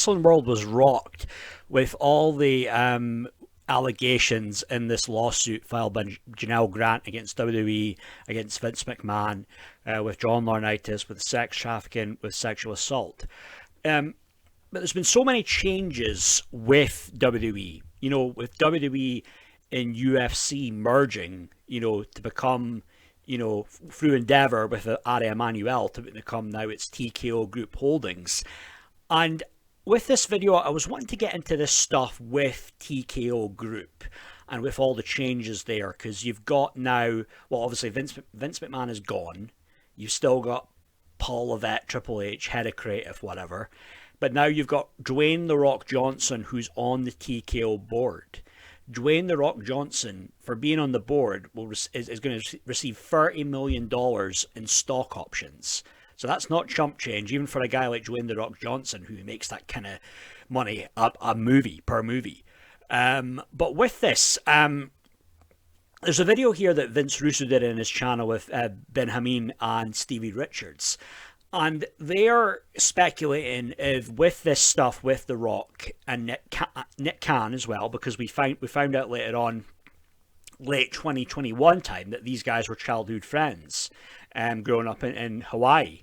wrestling world was rocked with all the allegations in this lawsuit filed by Janelle Grant against WWE, against Vince McMahon, with John Laurinaitis, with sex trafficking, with sexual assault. But there's been so many changes with WWE. With WWE and UFC merging, to become, through Endeavor with Ari Emanuel to become now it's TKO Group Holdings. And with this video, I was wanting to get into this stuff with TKO Group and with all the changes there, because you've got now, well, obviously Vince McMahon is gone. You've still got Paul Levesque, Triple H, head of creative, whatever. But now you've got Dwayne "The Rock" Johnson, who's on the TKO board. Dwayne "The Rock" Johnson, for being on the board, is going to receive $30 million in stock options. So that's not chump change, even for a guy like Dwayne "The Rock" Johnson, who makes that kind of money a movie, per movie. But with this, there's a video here that Vince Russo did in his channel with Ben Hameen and Stevie Richards. And they're speculating if with this stuff with The Rock and Nick Khan as well, because we found out later on, late 2021 time, that these guys were childhood friends growing up in Hawaii.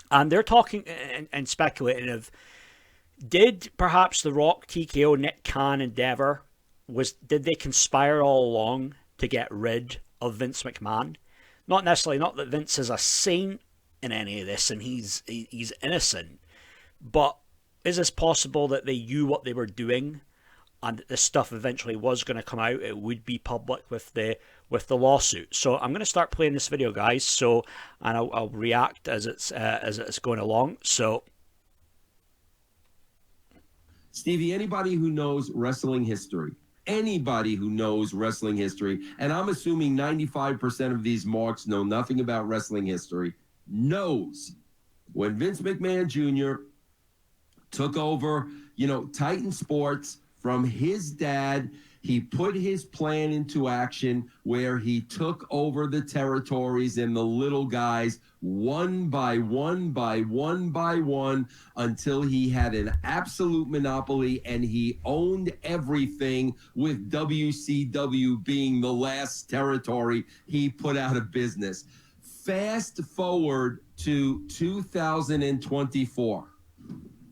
And they're talking and speculating of, did perhaps The Rock, TKO, Nick Khan, Endeavor, did they conspire all along to get rid of Vince McMahon? Not necessarily, not that Vince is a saint in any of this and he's innocent, but is this possible that they knew what they were doing and that this stuff eventually was going to come out? It would be public with the lawsuit. So I'm going to start playing this video, guys. And I'll react as it's going along. So, Stevie, anybody who knows wrestling history, and I'm assuming 95% of these marks know nothing about wrestling history, knows when Vince McMahon Jr. took over, Titan Sports from his dad, he put his plan into action where he took over the territories and the little guys one by one until he had an absolute monopoly and he owned everything, with WCW being the last territory he put out of business. Fast forward to 2024.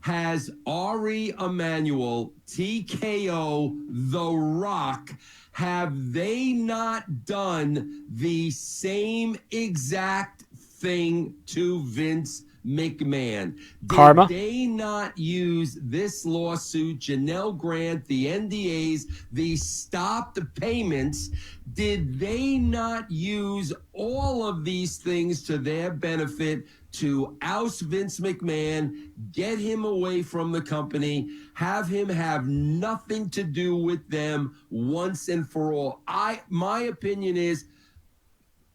Has Ari Emanuel, TKO, The Rock, have they not done the same exact thing to Vince McMahon? Karma. Did they not use this lawsuit, Janelle Grant, the NDAs, the stopped payments? Did they not use all of these things to their benefit to oust Vince McMahon, get him away from the company, have him have nothing to do with them once and for all? My opinion is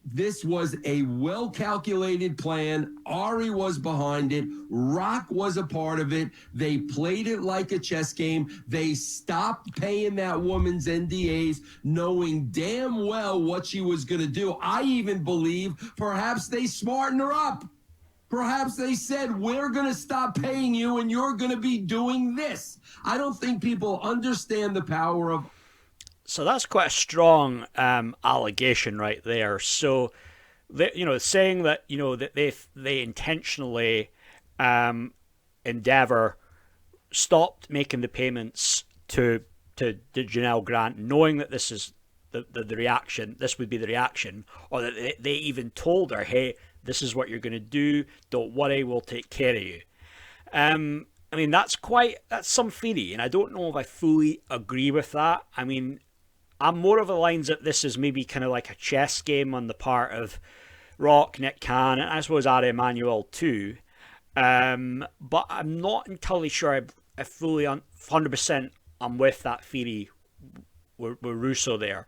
this was a well-calculated plan. Ari was behind it. Rock was a part of it. They played it like a chess game. They stopped paying that woman's NDAs, knowing damn well what she was going to do. I even believe perhaps they smartened her up. Perhaps they said, we're going to stop paying you and you're going to be doing this. I don't think people understand the power of... So that's quite a strong allegation right there. So, saying that, that they intentionally, Endeavor stopped making the payments to Janelle Grant, knowing that this is the reaction, this would be the reaction, or that they even told her, hey, this is what you're going to do, don't worry, we'll take care of you. I mean, that's some theory, and I don't know if I fully agree with that. I mean, I'm more of the lines that this is maybe kind of like a chess game on the part of Rock, Nick Khan, and I suppose Ari Emanuel too. But I'm not entirely sure I fully 100% I'm with that theory with Russo there.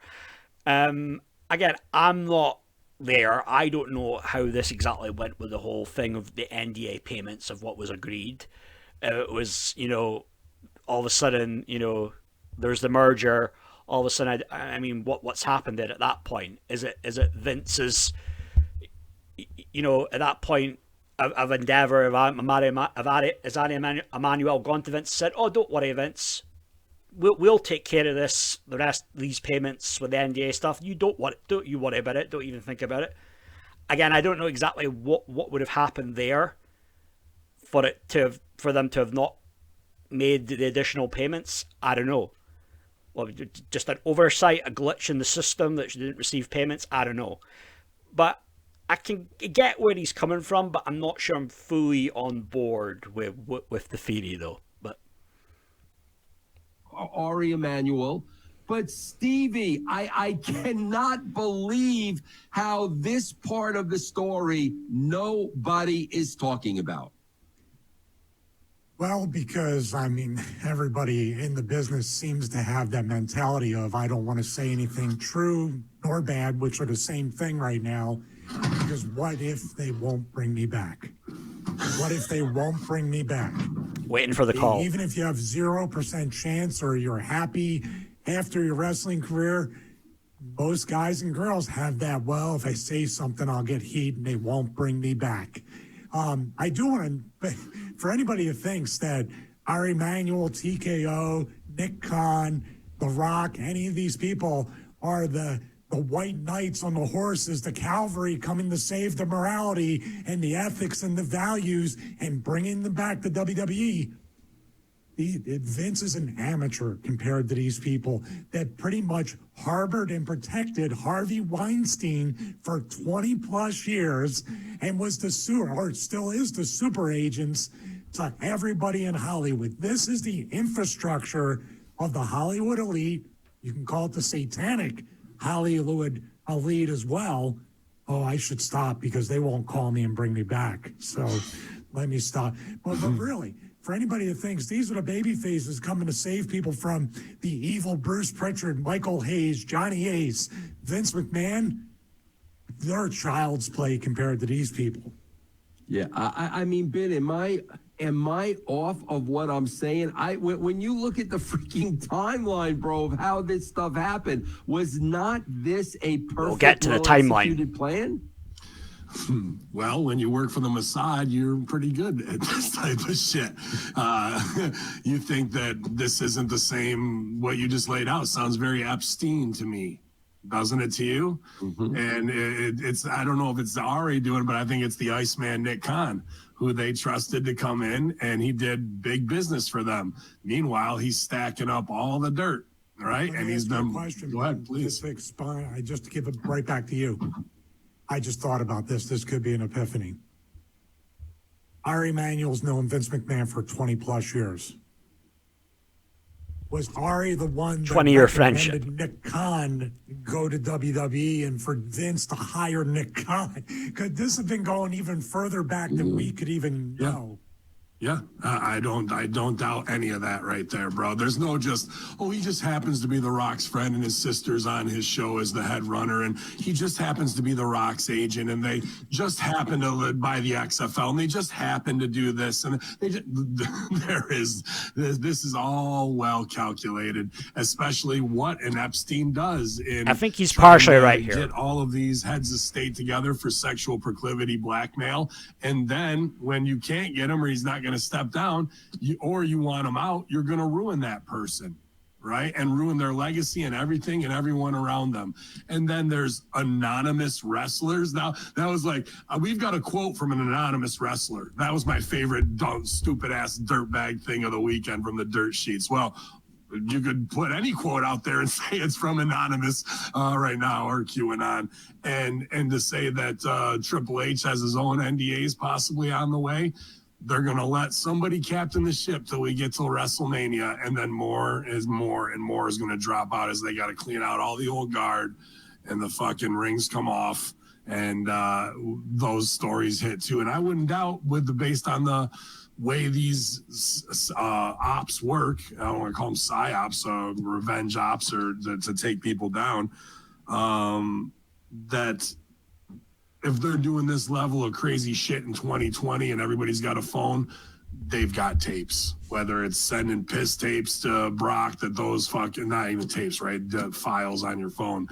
Again, I'm not there. I don't know how this exactly went with the whole thing of the NDA payments of what was agreed. It was, all of a sudden, there's the merger. All of a sudden, I mean, what's happened there at that point? Is it Vince's, at that point, of Endeavour, has Ari Emanuel gone to Vince and said, "Oh, don't worry, Vince. We'll take care of this. The rest of these payments with the NDA stuff. You don't you worry about it. Don't even think about it." Again, I don't know exactly what would have happened there for them to have not made the additional payments. I don't know. Well, just an oversight, a glitch in the system that she didn't receive payments. I don't know. But I can get where he's coming from, but I'm not sure I'm fully on board with the theory, though. But Ari Emanuel. But Stevie, I cannot believe how this part of the story nobody is talking about. Well, because, I mean, everybody in the business seems to have that mentality of, I don't want to say anything true nor bad, which are the same thing right now, because what if they won't bring me back? What if they won't bring me back? Waiting for the call. Even if you have 0% chance or you're happy after your wrestling career, most guys and girls have that, well, if I say something, I'll get heat and they won't bring me back. I do want to, for anybody who thinks that Ari Emanuel, TKO, Nick Khan, The Rock, any of these people are the white knights on the horses, the cavalry coming to save the morality and the ethics and the values and bringing them back to WWE. Vince is an amateur compared to these people that pretty much harbored and protected Harvey Weinstein for 20 plus years and was still is the super agents to everybody in Hollywood. This is the infrastructure of the Hollywood elite. You can call it the satanic Hollywood elite as well. Oh, I should stop because they won't call me and bring me back. So let me stop. But really, for anybody that thinks these are the baby faces coming to save people from the evil Bruce Pritchard, Michael Hayes, Johnny Ace, Vince McMahon, they're child's play compared to these people. Yeah, I mean, Ben, am I off of what I'm saying? When you look at the freaking timeline, bro, of how this stuff happened, was not this a perfect, we'll get to the timeline plan? Well, when you work for the Mossad, you're pretty good at this type of shit. You think that this isn't the same, what you just laid out sounds very Epstein to me. Doesn't it to you? Mm-hmm. And it's, I don't know if it's Ari doing it, but I think it's the Iceman Nick Khan, who they trusted to come in, and he did big business for them. Meanwhile, he's stacking up all the dirt, right? And he's done. Go ahead, please. Just to give it right back to you. I just thought about this. This could be an epiphany. Ari Emanuel's known Vince McMahon for 20 plus years. Was Ari the one that 20-year friendship Nick Khan go to WWE and for Vince to hire Nick Khan? Could this have been going even further back than we could even know? Yeah, I don't doubt any of that right there, bro. There's no just, oh, he just happens to be The Rock's friend and his sister's on his show as the head runner, and he just happens to be The Rock's agent, and they just happen to buy the XFL, and they just happen to do this, and they just, this is all well calculated, especially what an Epstein does. I think he's partially right here. Get all of these heads of state together for sexual proclivity blackmail, and then when you can't get him or he's not going to step down, you want them out, you're going to ruin that person, right? And ruin their legacy and everything and everyone around them. And then there's anonymous wrestlers. Now, that was like, we've got a quote from an anonymous wrestler. That was my favorite dumb, stupid-ass dirtbag thing of the weekend from the dirt sheets. Well, you could put any quote out there and say it's from Anonymous right now, or QAnon, and to say that Triple H has his own NDAs possibly on the way. They're going to let somebody captain the ship till we get till WrestleMania, and then more and more is going to drop out as they got to clean out all the old guard and the fucking rings come off, and those stories hit too. And I wouldn't doubt, based on the way these ops work, I don't want to call them psyops, revenge ops, or to take people down, that if they're doing this level of crazy shit in 2020 and everybody's got a phone, they've got tapes. Whether it's sending piss tapes to Brock, that those fucking, not even tapes, right? The files on your phone.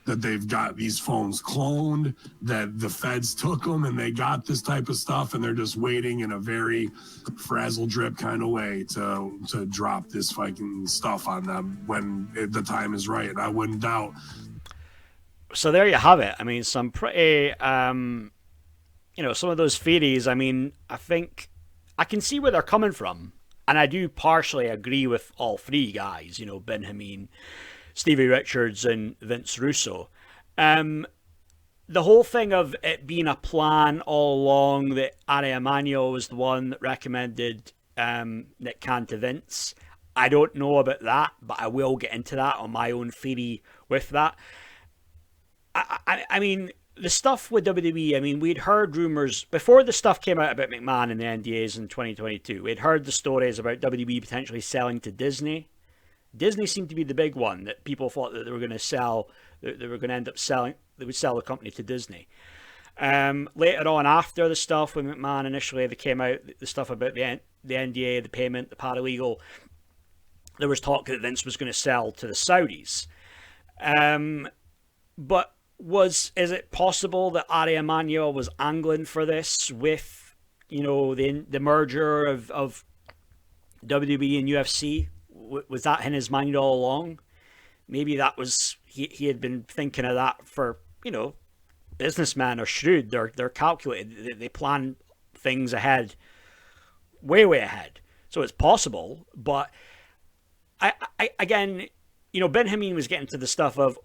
that they've got these phones cloned, that the feds took them and they got this type of stuff, and they're just waiting in a very frazzle drip kind of way to drop this fucking stuff on them when the time is right. And I wouldn't doubt. So there you have it. I mean, some pretty, some of those theories, I mean, I think I can see where they're coming from. And I do partially agree with all three guys, Ben Hameen, Stevie Richards, and Vince Russo. The whole thing of it being a plan all along, that Ari Emanuel was the one that recommended Nick Khan to Vince. I don't know about that, but I will get into that on my own theory with that. I mean, the stuff with WWE, I mean, we'd heard rumors before the stuff came out about McMahon and the NDAs in 2022. We'd heard the stories about WWE potentially selling to Disney. Disney seemed to be the big one that people thought that they were going to sell. They were going to end up selling. They would sell the company to Disney. Later on, after the stuff with McMahon initially, they came out, the stuff about the NDA, the payment, the paralegal. There was talk that Vince was going to sell to the Saudis. But is it possible that Ari Emanuel was angling for this with, the merger of WWE and UFC? Was that in his mind all along? Maybe that was, he had been thinking of that for, businessmen are shrewd. They're calculated. They plan things ahead, way ahead. So it's possible. But I again, Ben Hameen was getting to the stuff of,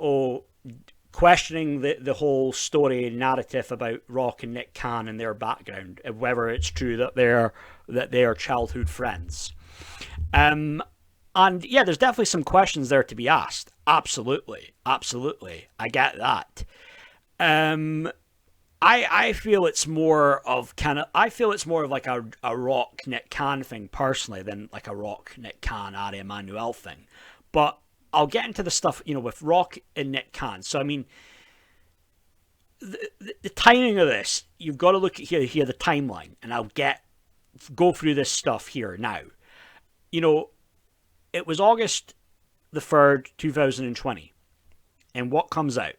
questioning the whole story narrative about Rock and Nick Khan and their background, whether it's true that they are childhood friends. And yeah, there's definitely some questions there to be asked. Absolutely. I get that. I feel it's more of like a Rock Nick Khan thing personally than like a Rock Nick Khan Ari Emanuel thing. But I'll get into the stuff, with Rock and Nick Khan. So, I mean, the timing of this, you've got to look at here the timeline, and I'll go through this stuff here now. It was August the 3rd, 2020, and what comes out?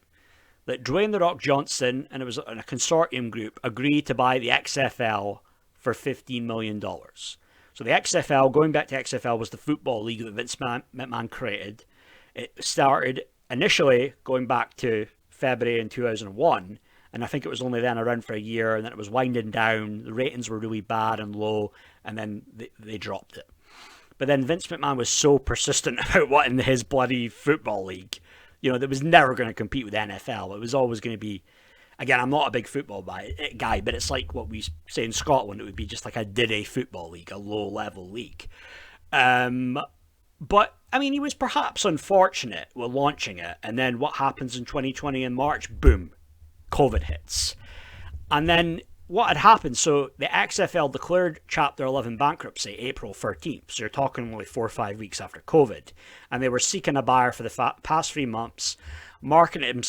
That Dwayne "The Rock" Johnson, and it was a consortium group, agreed to buy the XFL for $15 million. So the XFL, going back to XFL, was the football league that Vince McMahon created. It started initially going back to February in 2001, and I think it was only then around for a year, and then it was winding down. The ratings were really bad and low, and then they dropped it. But then Vince McMahon was so persistent about wanting his bloody football league, that was never going to compete with NFL. It was always going to be, again, I'm not a big football guy, but it's like what we say in Scotland, it would be just like a Diddy football league, a low-level league. But, I mean, he was perhaps unfortunate with launching it. And then what happens in 2020 in March? Boom. COVID hits. And then what had happened? So the XFL declared Chapter 11 bankruptcy April 13th. So you're talking only 4 or 5 weeks after COVID. And they were seeking a buyer for the past 3 months, marketing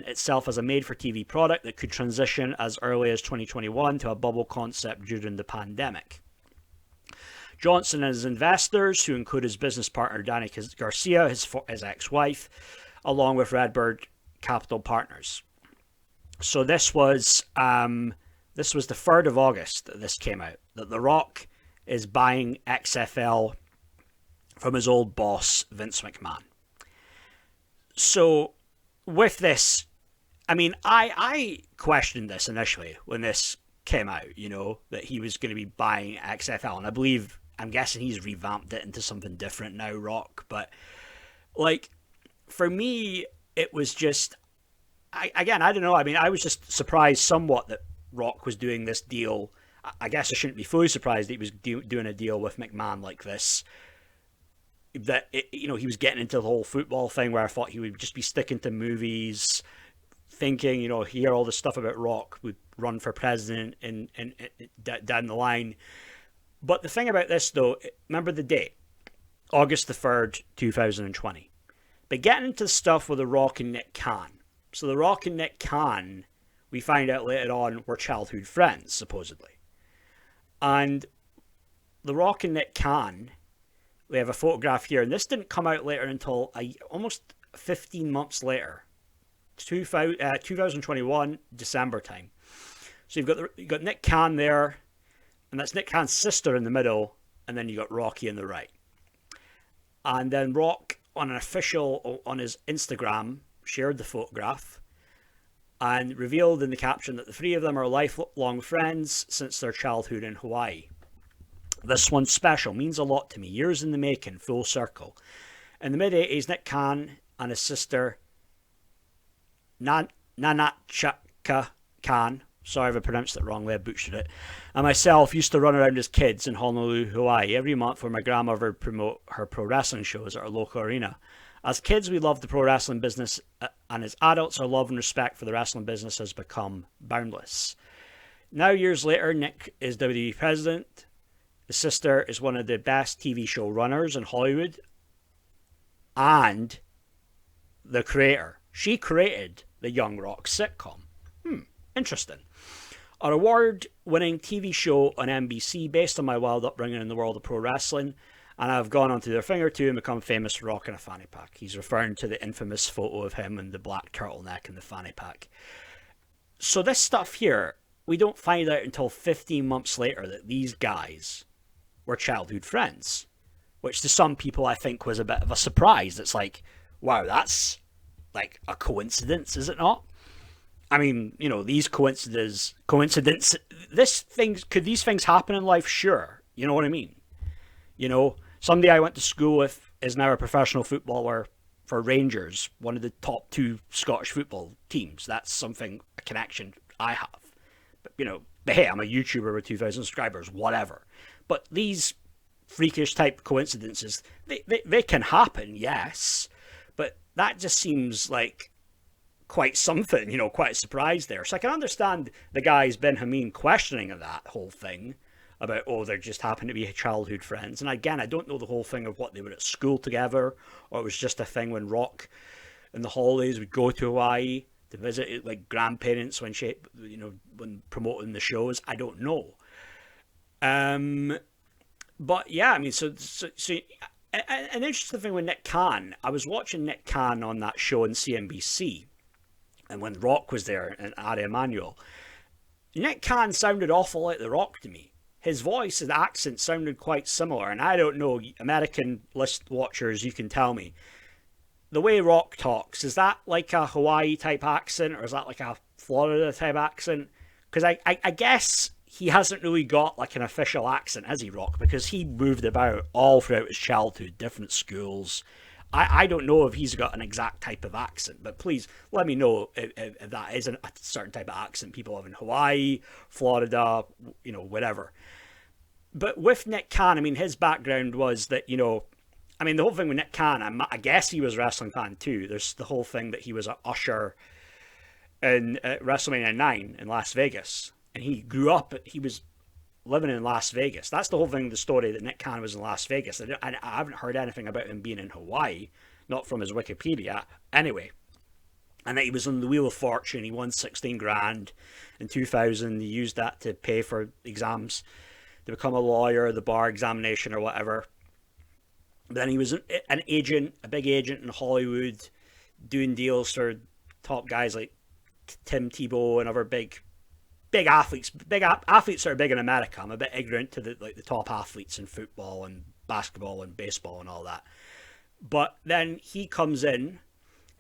itself as a made-for-TV product that could transition as early as 2021 to a bubble concept during the pandemic. Johnson and his investors, who include his business partner Danny Garcia, his ex-wife, along with Redbird Capital Partners. So this was the 3rd of August that this came out, that The Rock is buying XFL from his old boss, Vince McMahon. So with this, I mean, I questioned this initially when this came out, that he was going to be buying XFL, and I'm guessing he's revamped it into something different now, Rock. But, like, for me, it was just, I don't know. I mean, I was just surprised somewhat that Rock was doing this deal. I guess I shouldn't be fully surprised that he was doing a deal with McMahon like this. That, he was getting into the whole football thing where I thought he would just be sticking to movies, thinking, hear all the stuff about Rock would run for president and down the line. But the thing about this, though, remember the date, August the 3rd, 2020. But getting into stuff with The Rock and Nick Khan. So The Rock and Nick Khan, we find out later on, were childhood friends, supposedly. And The Rock and Nick Khan, we have a photograph here, and this didn't come out later until almost 15 months later. 2021 December time. So you've got Nick Khan there, and that's Nick Khan's sister in the middle, and then you got Rocky in the right. And then Rock on his Instagram shared the photograph and revealed in the caption that the three of them are lifelong friends since their childhood in Hawaii. This one's special, means a lot to me, years in the making, full circle. In the mid-80s, Nick Khan and his sister Nanachaka Khan, sorry if I pronounced it wrongly, I butchered it, and myself used to run around as kids in Honolulu, Hawaii, every month where my grandmother would promote her pro wrestling shows at our local arena. As kids, we loved the pro wrestling business, and as adults, our love and respect for the wrestling business has become boundless. Now, years later, Nick is WWE president. His sister is one of the best TV show runners in Hollywood, and the creator. She created the Young Rock sitcom. Interesting. An award-winning TV show on NBC based on my wild upbringing in the world of pro wrestling, and I've gone onto their finger too and become famous for rocking a fanny pack. He's referring to the infamous photo of him in the black turtleneck and the fanny pack. So this stuff here, we don't find out until 15 months later that these guys were childhood friends, which to some people I think was a bit of a surprise. It's like, wow, that's like a coincidence, is it not? I mean, you know, these could these things happen in life? Sure. You know what I mean? You know, somebody I went to school with is now a professional footballer for Rangers, one of the top two Scottish football teams. That's a connection I have. But, you know, hey, I'm a YouTuber with 2,000 subscribers, whatever. But these freakish type coincidences, they can happen, yes. But that just seems like quite something, you know, quite a surprise there. So I can understand the guys, Ben Hameen, questioning that whole thing about, oh, they just happen to be childhood friends. And again, I don't know the whole thing of what they were at school together, or it was just a thing when Rock in the holidays would go to Hawaii to visit like grandparents when when promoting the shows. I don't know. But yeah, I mean, so an interesting thing with Nick Khan, I was watching Nick Khan on that show on CNBC, and when Rock was there and Ari Emanuel, Nick Khan sounded awful like The Rock to me. His voice and accent sounded quite similar, and I don't know, American list watchers, you can tell me. The way Rock talks, is that like a Hawaii type accent, or is that like a Florida type accent? Because I guess he hasn't really got like an official accent, has he, Rock? Because he moved about all throughout his childhood, different schools. I don't know if he's got an exact type of accent, but please let me know if that isn't a certain type of accent people have in Hawaii, Florida, you know, whatever. But with Nick Khan, I mean, his background was that, you know, I mean, the whole thing with Nick Khan, I guess he was a wrestling fan too. There's the whole thing that he was an usher in WrestleMania 9 in Las Vegas. And he grew up, he was living in Las Vegas. That's the whole thing, the story, that Nick Khan was in Las Vegas. I haven't heard anything about him being in Hawaii, not from his Wikipedia. Anyway, and that he was on the Wheel of Fortune. He won 16 grand in 2000. He used that to pay for exams to become a lawyer, the bar examination or whatever. But then he was an agent, a big agent in Hollywood, doing deals for top guys like Tim Tebow and other big athletes. Athletes that are big in America. I'm a bit ignorant to the top athletes in football and basketball and baseball and all that. But then he comes in,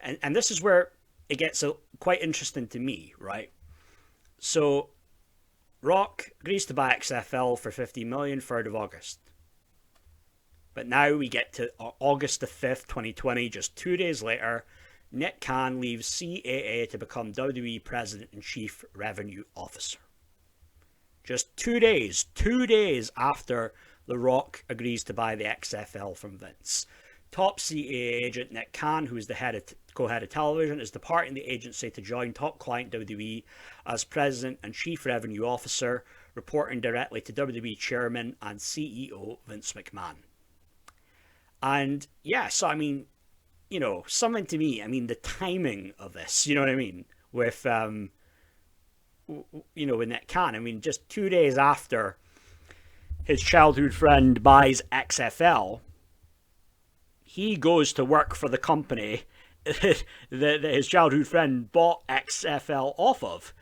and this is where it gets quite interesting to me, right? So Rock agrees to buy XFL for $50 million, 3rd of August. But now we get to August the 5th, 2020, just 2 days later. Nick Khan leaves CAA to become WWE President and Chief Revenue Officer. Just 2 days after The Rock agrees to buy the XFL from Vince. Top CAA agent Nick Khan, who is the co-head of television, is departing the agency to join top client WWE as President and Chief Revenue Officer, reporting directly to WWE Chairman and CEO Vince McMahon. And yeah, so I mean, you know, something to me, I mean, the timing of this, you know what I mean, with, you know, with Nick Khan, I mean, just 2 days after his childhood friend buys XFL, he goes to work for the company that his childhood friend bought XFL off of.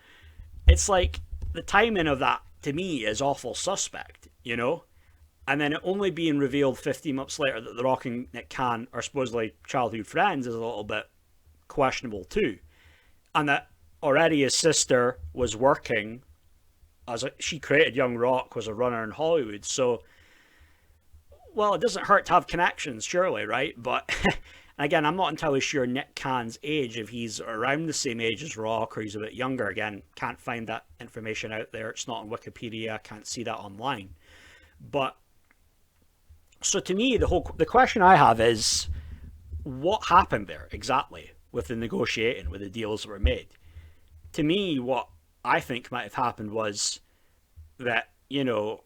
It's like the timing of that to me is awful suspect, you know? And then it only being revealed 15 months later that The Rock and Nick Khan are supposedly childhood friends is a little bit questionable too. And that already his sister was working she created Young Rock, was a runner in Hollywood. So, well, it doesn't hurt to have connections, surely, right? But again, I'm not entirely sure Nick Khan's age, if he's around the same age as Rock or he's a bit younger. Again, can't find that information out there. It's not on Wikipedia. Can't see that online. But so to me, the question I have is, what happened there exactly with the negotiating, with the deals that were made? To me, what I think might have happened was that, you know,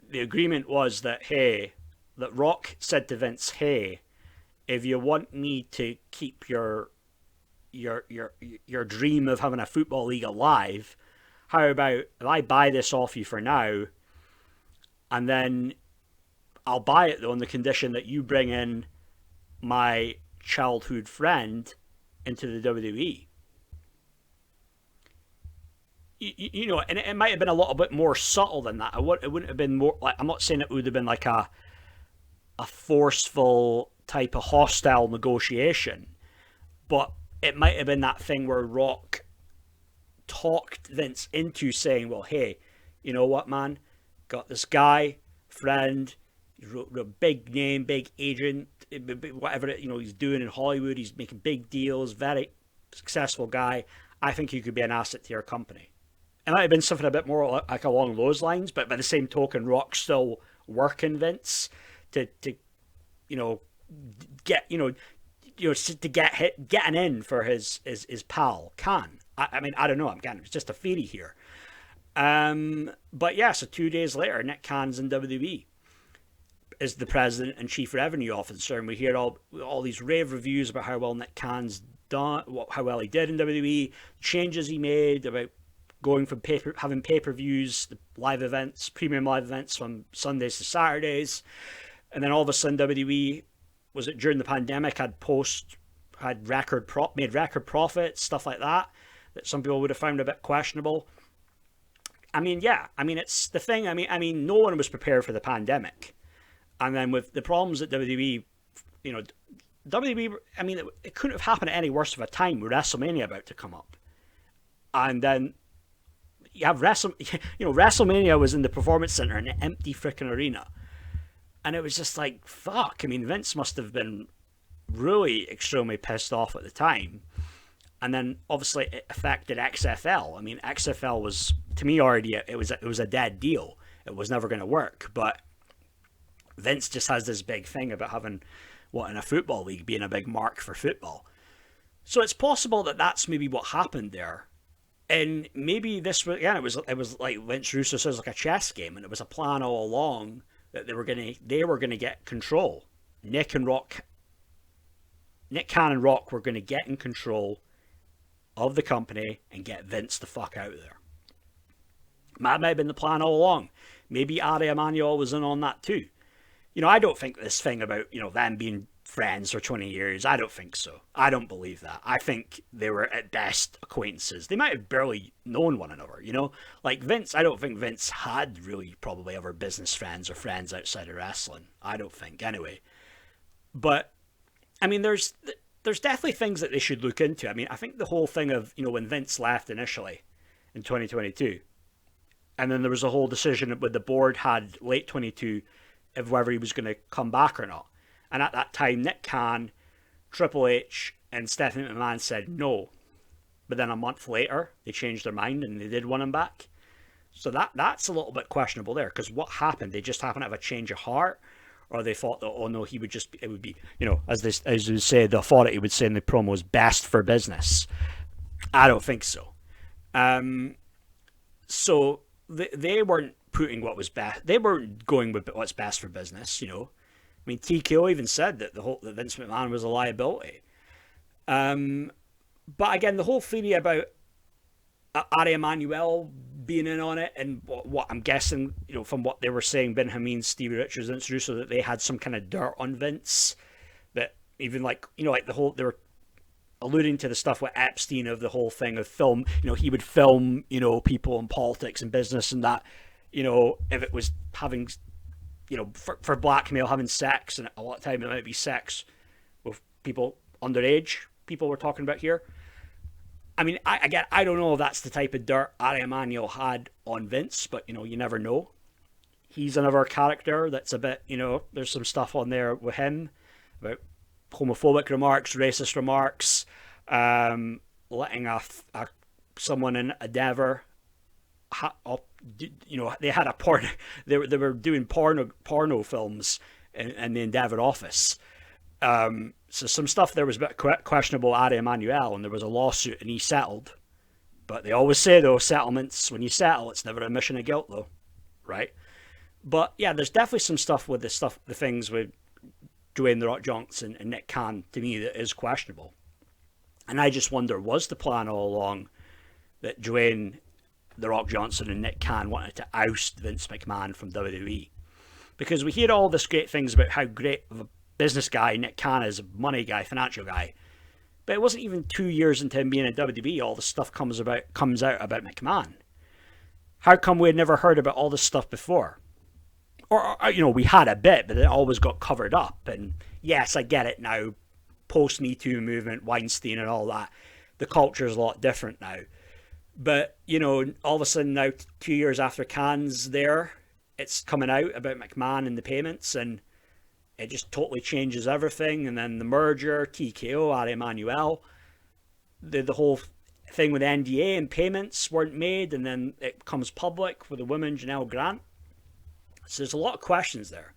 the agreement was that, hey, that Rock said to Vince, hey, if you want me to keep your dream of having a football league alive, how about if I buy this off you for now, and then I'll buy it though on the condition that you bring in my childhood friend into the WWE. You know, and it might have been a little bit more subtle than that. It wouldn't have been more like, I'm not saying it would have been like a forceful type of hostile negotiation, but it might have been that thing where Rock talked Vince into saying, well, hey, you know what, man, got this guy, friend, a big name, big agent, whatever he's doing in Hollywood, he's making big deals, very successful guy. I think he could be an asset to your company. It might have been something a bit more like along those lines, but by the same token, Rock's still working Vince to get to get an in for his pal Khan. I mean, I don't know. Again, it's just a theory here. But yeah, so 2 days later, Nick Khan's in WWE as the president and chief revenue officer, and we hear all these rave reviews about how well Nick Khan's done, how well he did in WWE, changes he made about going from having pay-per-views, the live events, premium live events from Sundays to Saturdays, and then all of a sudden WWE, was it during the pandemic, made record profits, stuff like that some people would have found a bit questionable. I mean, yeah, I mean, it's the thing. I mean, no one was prepared for the pandemic, and then with the problems at WWE, WWE. I mean, it couldn't have happened at any worse of a time with WrestleMania about to come up, and then you have WrestleMania was in the Performance Center in an empty freaking arena, and it was just like, fuck. I mean, Vince must have been really extremely pissed off at the time. And then obviously it affected XFL. I mean, XFL was, to me, already it was a dead deal. It was never going to work. But Vince just has this big thing about having in a football league being a big mark for football. So it's possible that that's maybe what happened there. And maybe this was, again, it was like Vince Russo says, like a chess game, and it was a plan all along that they were gonna get control. Nick Khan and Rock were going to get in control of the company and get Vince the fuck out of there. That might have been the plan all along. Maybe Ari Emanuel was in on that too. I don't think this thing about, them being friends for 20 years, I don't think so. I don't believe that. I think they were at best acquaintances. They might have barely known one another, Like Vince, I don't think Vince had really probably ever business friends or friends outside of wrestling. I don't think, anyway. But, I mean, there's definitely things that they should look into. I mean, I think the whole thing of, when Vince left initially in 2022, and then there was a whole decision with the board had late 22 of whether he was going to come back or not. And at that time, Nick Khan, Triple H, and Stephanie McMahon said no. But then a month later, they changed their mind and they did want him back. So that's a little bit questionable there, because what happened? They just happened to have a change of heart? Or they thought that, oh no, it would be, as you say, the authority would say in the promo was best for business. I don't think so. So they weren't putting what was best. They weren't going with what's best for business. I mean, TKO even said that that Vince McMahon was a liability. But again, the whole theory about Ari Emanuel being in on it, and what I'm guessing, from what they were saying, Ben Hameen, Stevie Richards, and Russo, that they had some kind of dirt on Vince, that even like the whole, they were alluding to the stuff with Epstein of the whole thing of film. He would film, people in politics and business and that, if it was having, for blackmail, having sex, and a lot of time it might be sex with people underage, people we're talking about here. I mean, I don't know if that's the type of dirt Ari Emanuel had on Vince, but, you never know. He's another character that's a bit, there's some stuff on there with him about homophobic remarks, racist remarks, letting someone in Endeavor, they had a porn, they were doing porno films in the Endeavor office. So some stuff there was a bit questionable. Ari Emanuel, and there was a lawsuit, and he settled. But they always say though, settlements, when you settle, it's never an admission of guilt though, right? But yeah, there's definitely some stuff with the things with Dwayne "The Rock" Johnson and Nick Khan, to me, that is questionable. And I just wonder, was the plan all along that Dwayne "The Rock" Johnson and Nick Khan wanted to oust Vince McMahon from WWE? Because we hear all this great things about how great of a business guy Nick Khan is, a money guy, financial guy. But it wasn't even 2 years into him being in WWE, all this stuff comes out about McMahon. How come we had never heard about all this stuff before? Or we had a bit, but it always got covered up. And yes, I get it now. Post Me Too movement, Weinstein and all that. The culture is a lot different now. But, all of a sudden now, 2 years after Khan's there, it's coming out about McMahon and the payments, and it just totally changes everything. And then the merger, TKO, Ari Emanuel, the whole thing with NDA and payments weren't made, and then it comes public with the woman, Janelle Grant. So there's a lot of questions there.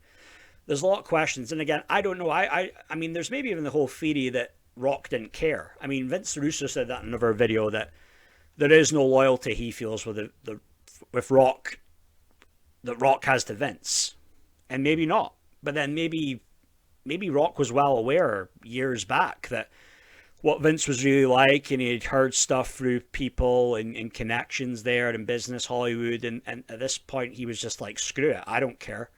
There's a lot of questions. And again, I don't know. I mean, there's maybe even the whole theory that Rock didn't care. I mean, Vince Russo said that in another video, that there is no loyalty he feels with with Rock, that Rock has to Vince. And maybe not. But then maybe Rock was well aware years back that what Vince was really like, and he had heard stuff through people and connections there in business, Hollywood, and at this point he was just like, screw it, I don't care.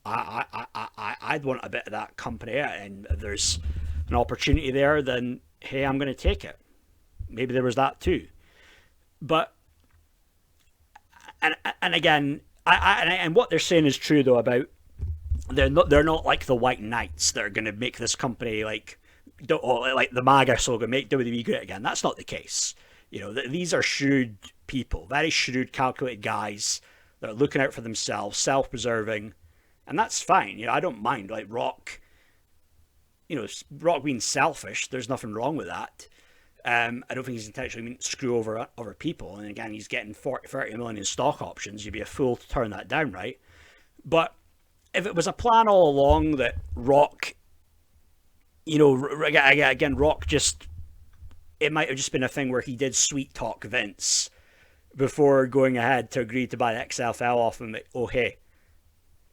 I'd want a bit of that company, and if there's an opportunity there, then hey, I'm going to take it. Maybe there was that too. But and again, and what they're saying is true though, about they're not like the White Knights that are going to make this company like the MAGA slogan, make WWE great again. That's not the case. These are shrewd people, very shrewd, calculated guys that are looking out for themselves, self-preserving, and that's fine. I don't mind. Like Rock, Rock being selfish, there's nothing wrong with that. I don't think he's intentionally meant to screw over other people. And again, he's getting 30 million in stock options. You'd be a fool to turn that down, right? But if it was a plan all along that Rock, again, Rock just, it might have just been a thing where he did sweet talk Vince before going ahead to agree to buy the XFL off him. That, oh, hey,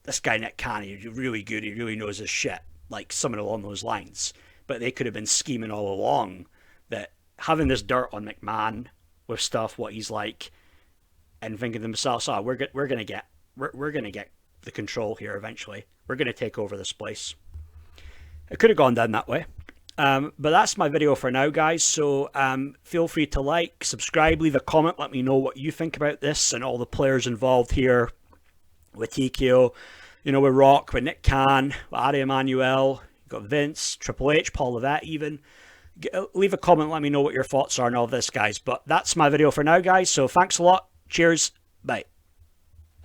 this guy Nick Khan, he's really good. He really knows his shit. Like something along those lines. But they could have been scheming all along that having this dirt on McMahon with stuff, what he's like, and thinking to themselves, we're gonna get the control here eventually. We're gonna take over this place. It could have gone down that way. But that's my video for now, guys. So feel free to like, subscribe, leave a comment. Let me know what you think about this and all the players involved here with TKO. With Rock, with Nick Khan, with Ari Emanuel. You've got Vince, Triple H, Paul Levesque even. Leave a comment. Let me know what your thoughts are on all this, guys. But that's my video for now, guys. So thanks a lot. Cheers. Bye.